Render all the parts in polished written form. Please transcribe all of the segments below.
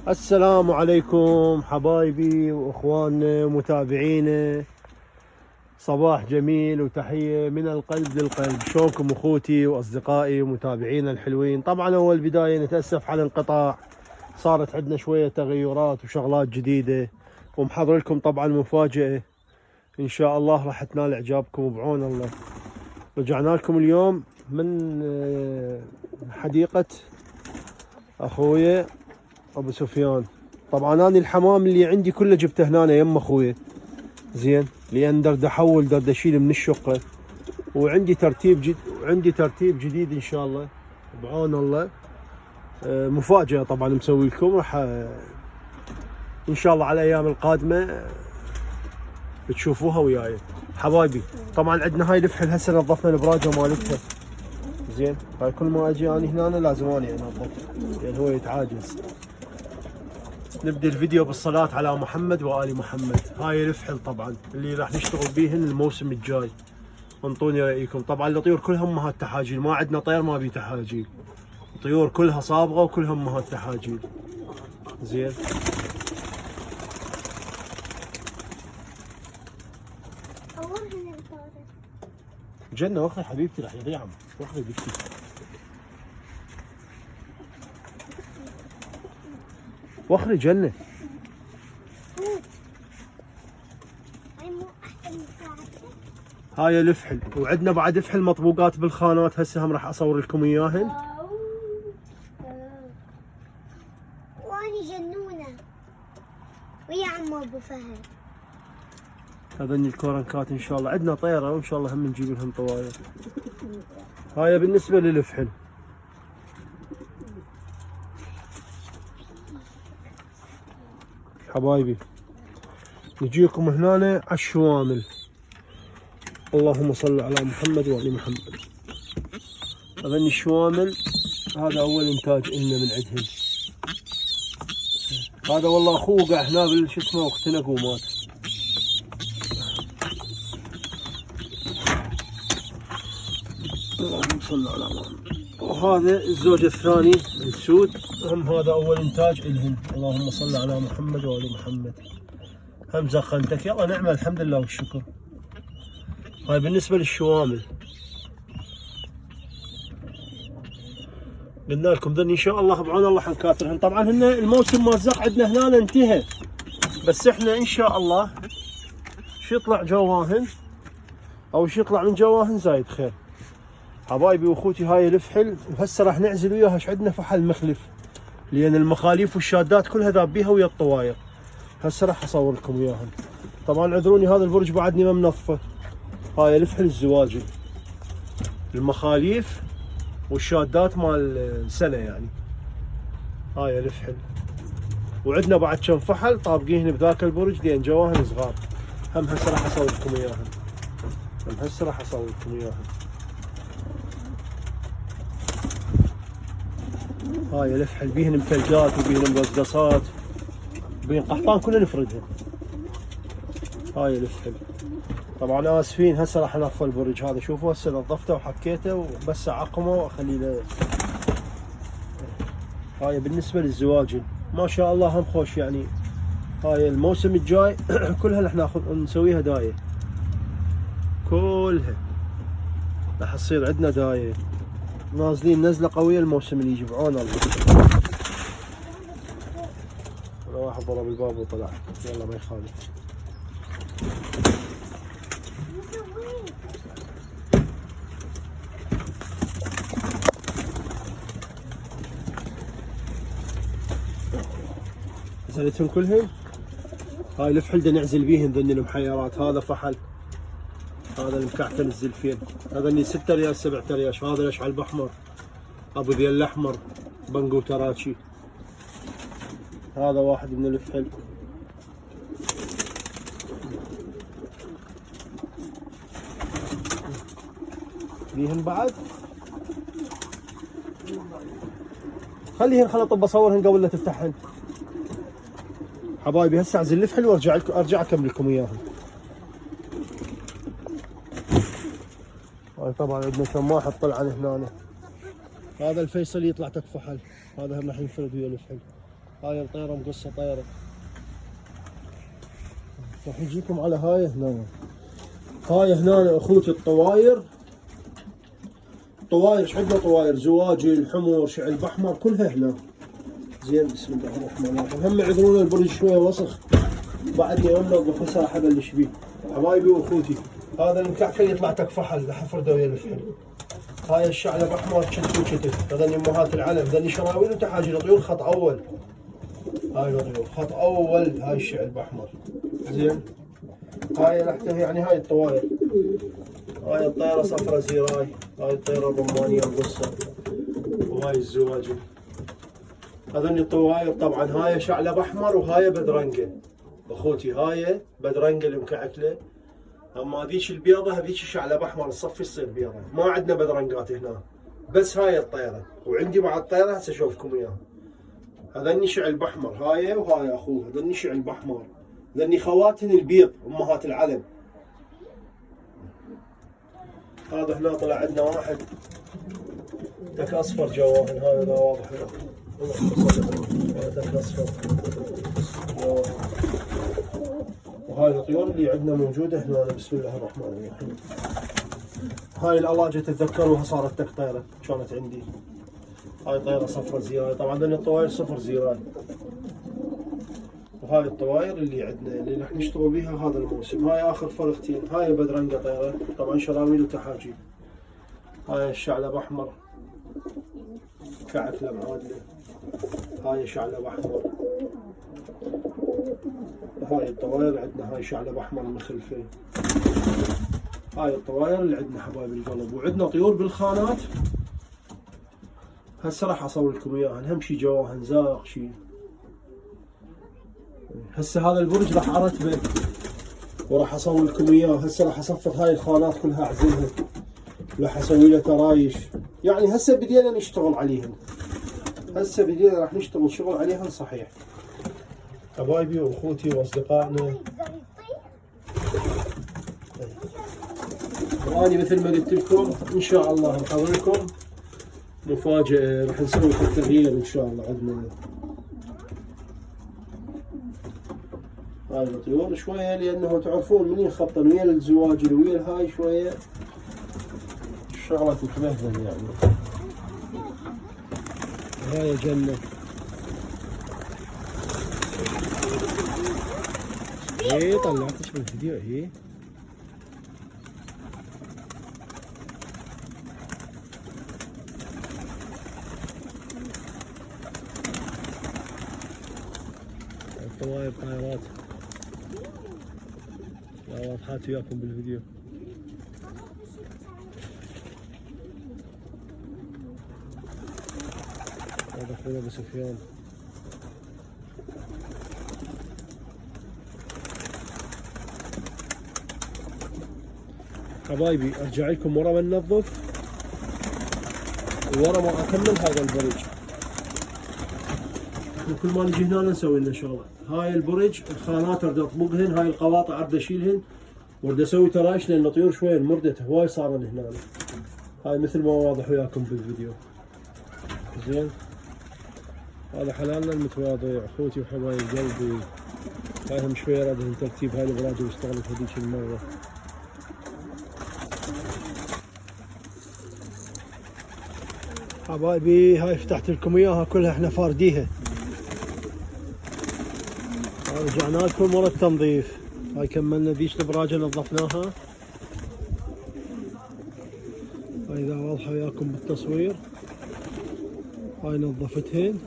السلام عليكم حبايبي واخواننا ومتابعينا، صباح جميل وتحية من القلب للقلب. شلونكم اخوتي واصدقائي ومتابعينا الحلوين؟ طبعا اول بداية نتأسف على الانقطاع، صارت عندنا شوية تغيرات وشغلات جديدة، ومحضر لكم طبعا مفاجأة ان شاء الله راح تنال اعجابكم بعون الله. رجعنا لكم اليوم من حديقة اخويا ابو سفيان. طبعا انا الحمام اللي عندي كله جبته هنا يم اخويا، زين، لان درد احول درد اشيل من الشقه، وعندي ترتيب جديد ان شاء الله بعون الله. مفاجاه طبعا مسوي لكم، راح ان شاء الله على الايام القادمه بتشوفوها وياي حبايبي. طبعا عندنا هاي الفحل هسه نظفنا البراجه مالتها، زين. هاي كل ما اجي اني هنا لازم اني انظف لان هو يتعاجز. نبدأ الفيديو بالصلاة على محمد وآل محمد. هاي الفحل طبعا اللي راح نشتغل بيهن الموسم الجاي، انطوني رأيكم. طبعا الطيور كلها امهات تحاجيل، ما عندنا طير ما بيه تحاجيل، الطيور كلها صابغة وكلها امهات تحاجيل، زين. جنة وخري حبيبتي راح يضيع، وخري بكتي. وخري جنة. هاي الفحل، وعندنا بعد فحل مطبوقات بالخانات، هسه هم راح اصور لكم اياهن. واني جنونة ويا عم ابو فهد. هذني الكورنكات ان شاء الله، عندنا طيرة وان شاء الله هم نجيب لهم طواير. هاي بالنسبة للفحل. حبايبي نجيكم هنا على الشوامل. اللهم صل على محمد وآل محمد. هذني الشوامل، هذا اول انتاج لنا من عندهم. هذا والله اخوه وقع هنا بالشو اسمه واختنق ومات. اللهم صل على محمد. وهذا الزوج الثاني السود، هم هذا اول انتاج لهم. اللهم صل على محمد وآل محمد. هم زخنتك، يلا نعمل الحمد لله والشكر. هاي بالنسبة للشوامل. قلنا لكم ذن ان شاء الله بعون الله حنكاثرهن. طبعا هن الموسم مال الزق عندنا هنا انتهى، بس احنا ان شاء الله شو يطلع جواهن او شو يطلع من جواهن زايد خير. حبايبي واخوتي هاي الفحل، وهسه راح نعزل وياها. ايش عندنا فحل مخلف، لان المخاليف والشادات كلها ذابيها ويا الطواير. هسه راح اصور لكم اياهم. طبعا عذروني هذا البرج بعدني ما منظفه. هاي الفحل الزواجي، المخاليف والشادات مال السنه يعني. هاي الفحل، وعندنا بعد كم فحل طابقين بذاك البرج لان جواهن صغار. هم هسه راح اصور لكم اياهم. هاي الفحل بيهن مثلجات وبيهن مقصقصات، بين قحطان كلنا نفردها. هاي الفحل. طبعا اسفين هسه راح انظف البرج هذا، شوفوا هسه نظفته وحكيته وبس اعقمه واخليه له. هاي بالنسبه للزواجن ما شاء الله هم خوش يعني. هاي الموسم الجاي كلها راح ناخذ نسويها دايه، كلها راح تصير عندنا دايه. نازلين نزله قويه الموسم اللي يجي بعون الله. واحد ضرب الباب وطلع، يلا ما يخالف. نزلتهم كلهم. هاي الفحل دا نعزل بيهن ذني المحيرات. هذا فحل، هذا المكعتل الزلفين، هذا اللي 6 ريال 7 رياش. هذا الاشعل باحمر، ابو ذيل الاحمر، بنقو تراتشي. هذا واحد من الفحل. بيهن بعد، خليهن خل اطب اصورهن قبل لا تفتحهن. حبايبي هسه اعزل الفحل وارجع اكمل لكم اياهم. هاي طبعا عندنا كم واحد طلعن هنا. هذا الفيصل يطلع تكفحل، هذا هم راح ينفرد ويا الفحل. هاي الطيرة مقصة طيرة. راح يجيكم على هاي هنا. هاي هنا اخوتي الطواير. طواير ايش عندنا؟ طواير زواجل، حمر، شعل احمر، كلها هنا. زين بسم الله الرحمن الرحيم. هم يعذرون البرج شويه وسخ، بعدني انظف هسه راح ابلش بيه. حبايبي واخوتي، هذا المكعكل يطلع تك فحل حفرده ويا الفحل. هاي الشعلب احمر كتف وكتف، هذني امهات العلم، هذني شراويل وتحاجيل طيور خط اول. هاي الطيور خط اول، هاي الشعلب احمر. زين هاي لحته يعني هاي الطواير. هاي الطيرة صفرة زيراي، هاي الطيرة الرمانية القصة، وهاي الزواجل. هذني الطواير طبعا، هاي شعلب احمر وهاي بدرنقة. اخوتي هاي بدرنقة المكعكلة، اما هذيك البيضة هذيك شعلب احمر تصفي تصير بيضة، ما عندنا بدرنقات هنا، بس هاي الطيرة، وعندي بعد طيرة هسه اشوفكم اياها. هذني شعلب احمر، هاي وهاي اخوها، هذني شعلب احمر، هذني خواتن البيض امهات العلم. هذا هنا طلع عندنا واحد تك اصفر جواهن، هذا واضح هنا تك اصفر. وهاي الطيور اللي عندنا موجوده هنا. بسم الله الرحمن الرحيم. هاي الالاجه تتذكروها صارت تك طيره كانت عندي. هاي طيره صفرة زيراي، طبعا ذني الطواير صفر زيراي. وهاي الطواير اللي عندنا اللي راح نشتغل بيها هذا الموسم. هاي اخر فرختين، هاي بدرنقه طيره طبعا شراويل وتحاجيل. هاي الشعلب احمر كعكله معادله. هاي شعلب احمر. هاي الطواير عندنا، هاي شعلب احمر مخلفه. هاي الطواير اللي عندنا حبايب القلب. وعندنا طيور بالخانات هسه راح اصور لكم اياها، هم شي جواهن زاق شي. هسه هذا البرج راح ارتبه وراح اصور لكم اياه. هسه راح اصفط هاي الخانات كلها اعزلها، راح اسوي له ترايش. يعني هسه بدينا نشتغل عليهن، هسه بدينا راح نشتغل شغل عليهن صحيح. حبايبي واخوتي واصدقائنا، واني مثل ما قلت لكم ان شاء الله محضر لكم مفاجأة، راح نسوي تغيير ان شاء الله عندنا. هاي الطيور شوية لانه تعرفون من يخطن ويا الزواجل ويا هاي شوية الشغلة تتبهدل يعني. هاي جنة. ايه طلعتش من الفيديو ايه. الطواير طائرات لا واضحات وياكم بالفيديو. هذا اخونا ابو سفيان. حبايبي ارجع لكم ورا ما ننظف وورا ما اكمل هذا البرج. وكل ما نجي هنا نسوي لنا شغله. هاي البرج الخانات اريد اطبقهن، هاي القواطع اريد اشيلهن واريد اسوي ترايش لان الطيور شويه مردت هواي صارن هنا. هاي مثل ما واضح وياكم بالفيديو. زين هذا حلالنا المتواضع اخوتي وحبايب قلبي. هاي هم شويه رادهن ترتيب هاي الابراج اللي اشتغلت هذيك المره. حبايبي هاي فتحت لكم اياها كلها احنا فارديها. رجعنا لكم ورا التنظيف. هاي كملنا ذيش الابراج نظفناها. هاي اذا واضحه وياكم بالتصوير. هاي نظفتهن.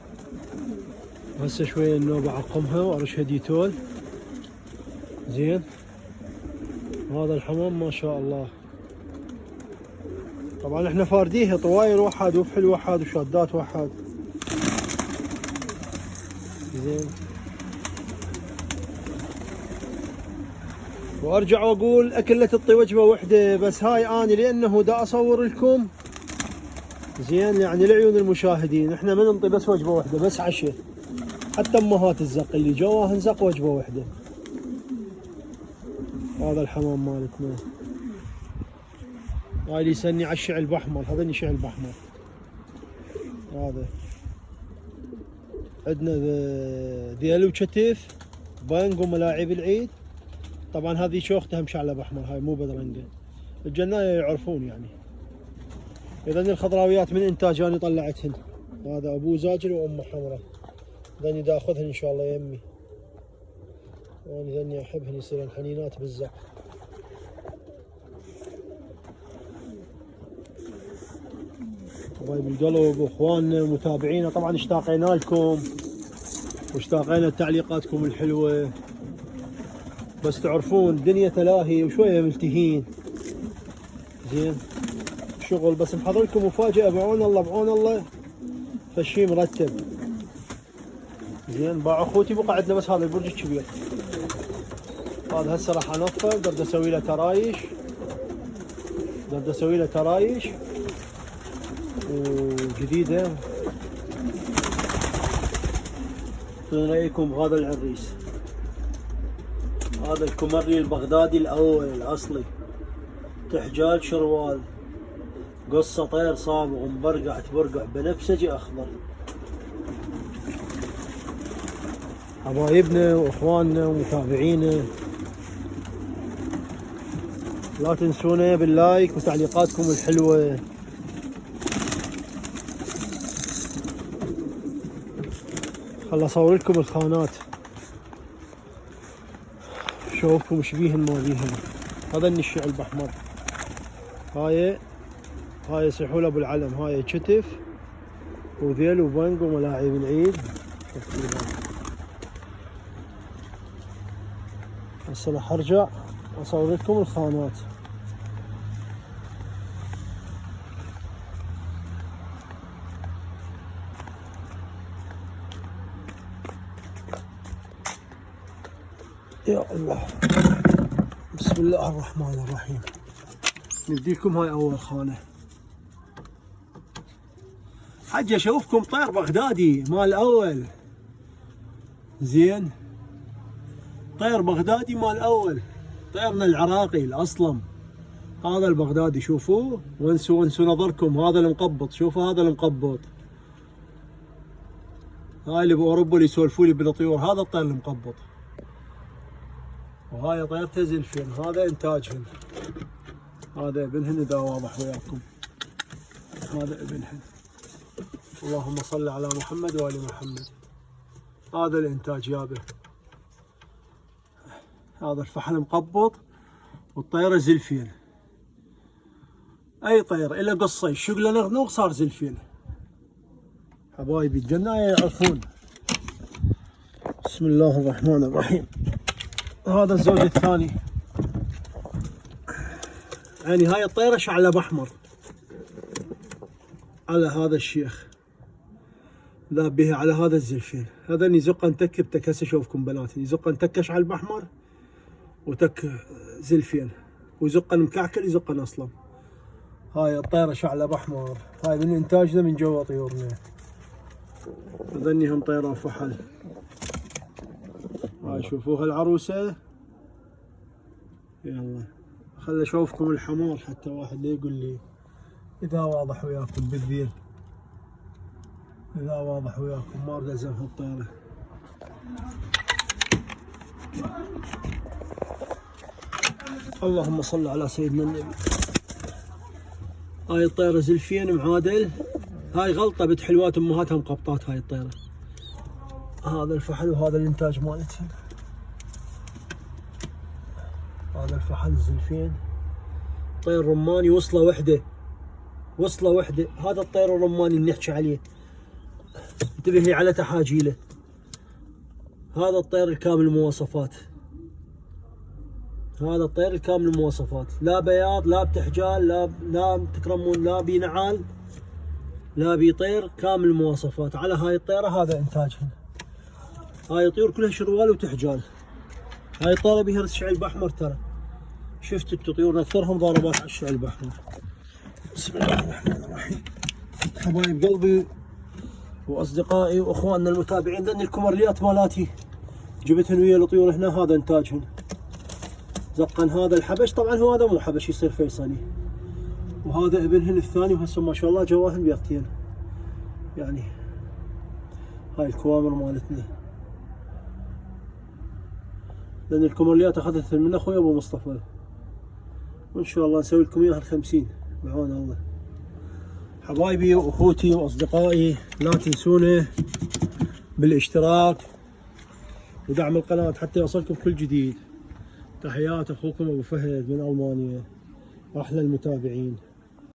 هسه شويه النوبه اعقمها وارشها ديتول. زين هذا الحمام ما شاء الله. طبعا احنا فارديها طواير واحد وفحل واحد وشادات واحد. زين وارجع واقول اكلة تطي وجبه وحده، بس هاي اني لانه دا اصور لكم زين يعني لعيون المشاهدين. احنا ما ننطي بس وجبه وحده بس عشاء، حتى امهات الزق اللي جواها نزق وجبه وحده. هذا الحمام مالتنا. هاي اللي يسني على الشعل احمر، هذني شعل احمر. هذا عندنا ذيل وكتف بانج وملاعب العيد. طبعا هذه شوختها مشعلب احمر، هاي مو بدرنقه. الجنايه يعرفون يعني. اذا الخضراويات من انتاج انا طلعتهن. هذا ابو زاجل وامه حمراء. ذني دا اخذهن ان شاء الله يمي. انا ذني احبهن يصيرن حنينات بالزق. حبايب القلب واخواننا ومتابعينا، طبعا اشتاقينا لكم واشتاقينا لتعليقاتكم الحلوه، بس تعرفون الدنيا تلاهي وشويه ملتهين. زين شغل، بس محضر لكم مفاجاه بعون الله بعون الله، فشي مرتب. زين باع اخوتي بقى عندنا بس هذا البرج الكبير. هذا هسه راح انظفه، بدي اسوي له ترايش، بدي اسوي له ترايش وجديده. رايكم بهذا العريس، هذا الكمري البغدادي الاول الاصلي، تحجال شروال، قصه طير صابغ مبرقع تبرقع بنفسجي اخضر. حبايبنا واخواننا ومتابعينا، لا تنسونا باللايك وتعليقاتكم الحلوه. خل اصور لكم الخانات، شوفوا ايش بيهن ما بيهن. هذا النشع الاحمر، هاي سحول ابو العلم، هاي كتف وذيل وبنج وملاعب العيد. هسه راح ارجع اصور لكم الخانات. يا الله، بسم الله الرحمن الرحيم. نديكم هاي اول خانه. حجي اشوفكم طير بغدادي مال الاول. زين، طير بغدادي مال الاول، طيرنا العراقي الاصلم. هذا البغدادي شوفوه، وانسوا نظركم. هذا المقبط، شوفوا هذا المقبط. هاي اللي باوروبا اللي يسولفوا لي بالطيور، هذا الطير المقبط. وهاي طيرته زلفين، هذا انتاجهن. هذا ابنهن اذا واضح وياكم، هذا ابنهن. اللهم صل على محمد وآل محمد. هذا الانتاج يابه. هذا الفحل مقبط والطيرة زلفين. اي طير الا قصي الشغله نغنوغ صار زلفين. حبايبي الجنايه يعرفون. بسم الله الرحمن الرحيم. هذا الزوج الثاني، يعني هاي الطيرة شعلب احمر على هذا الشيخ، ذاب بها على هذا الزلفين. هذا يزق نتك بتك. هسه اشوفكم بناتي، يزق نتك شعلب احمر وتك زلفين، ويزق مكعكل يزق اصلا. هاي الطيرة شعلب احمر، هاي من انتاجنا من جوا طيورنا. هذني هم طيران فحل. هاي شوفوها العروسة. يلا خل اشوفكم الحمار حتى واحد لا يقول لي اذا واضح وياكم بالذيل. اذا واضح وياكم ما اريد ازم هالطيرة. اللهم صل على سيدنا النبي. هاي الطيرة زلفين معادل. هاي غلطة بنت حلوات امهاتها مقبطات هاي الطيرة. هذا الفحل وهذا الانتاج مالتها. هذا الفحل الزلفين. طير رماني وصلة وحدة، وصلة وحدة. هذا الطير الرماني اللي نحكي عليه، انتبهي على تحاجيله. هذا الطير الكامل المواصفات. هذا الطير الكامل المواصفات، لا بياض لا بتحجال لا تكرمون لا بي نعال لا بي طير، كامل المواصفات. على هاي الطيرة هذا انتاجها. هاي طيور كلها شروال وتحجال. هاي الطيرة بيها شعلب احمر ترى. شفت انتو طيورنا اكثرهم ضاربات على الشعلب احمر. بسم الله الرحمن الرحيم. حبايب قلبي واصدقائي واخواننا المتابعين، ذني الكمرليات مالاتي جبتهن ويا الطيور هنا، هذا انتاجهن. زقن هذا الحبش، طبعا هو هذا مو حبش يصير فيصلي. وهذا ابنهن الثاني، وهسه ما شاء الله جواهن بيضتين. يعني هاي الكوامر مالتنا، لأن الكمرليات أخذتها من أخوي أبو مصطفى، وإن شاء الله نسوي لكم إياها ال50 بعون الله. حبايبي وأخوتي وأصدقائي، لا تنسونا بالاشتراك ودعم القناة حتى يوصلكم كل جديد. تحيات أخوكم أبو فهد من ألمانيا، أحلى المتابعين.